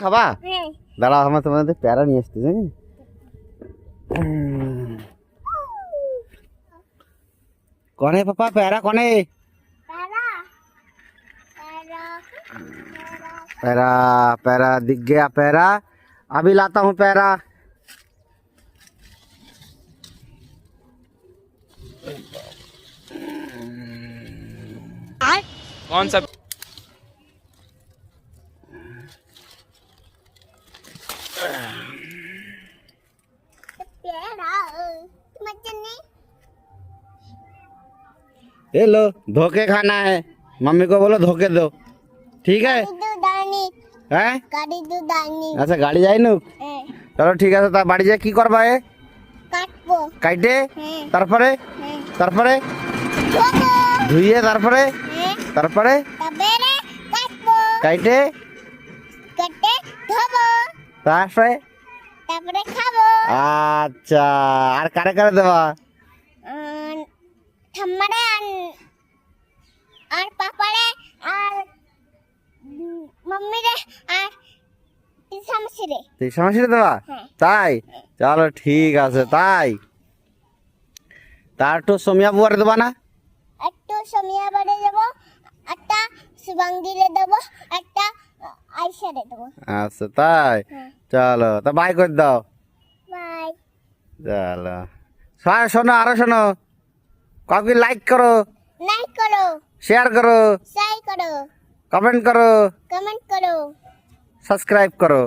খাবা দাঁড়াও আমার তোমাদের প্যারা নিয়ে আসতে कौन है पापा पैरा कौन है पैरा पैरा दिख गया पैरा अभी लाता हूँ पैरा कौन सा ये लो धोखे खाना है मम्मी को बोलो धोखे दो ठीक है हैं अच्छा गाड़ी जाए नु चलो ठीक है ता बाड़ी जाए की करबा है काटे तारपरे तारपरे धुइए तारपरे तारपरे काटे तारपरे अच्छा আর কারে কারে দেবা ঠাম্মারে আর পাপারে আর মম্মিরে আর তিসামসিরে তিসামসিরে দেবা তাই চলো ঠিক আছে তাই তার তো সোমিয়া বুয়ারে দেবা না একটু সোমিয়া বাড়ে দেব একটা শুভাঙ্গীরে দেব একটা আয়শারে দেব আচ্ছা তাই চলো তা বাই করে দাও বাই চলো শোনো আরো শোনো কাউকে লাইক কरो शेयर करो कमेंट करो सब्सक्राइब करो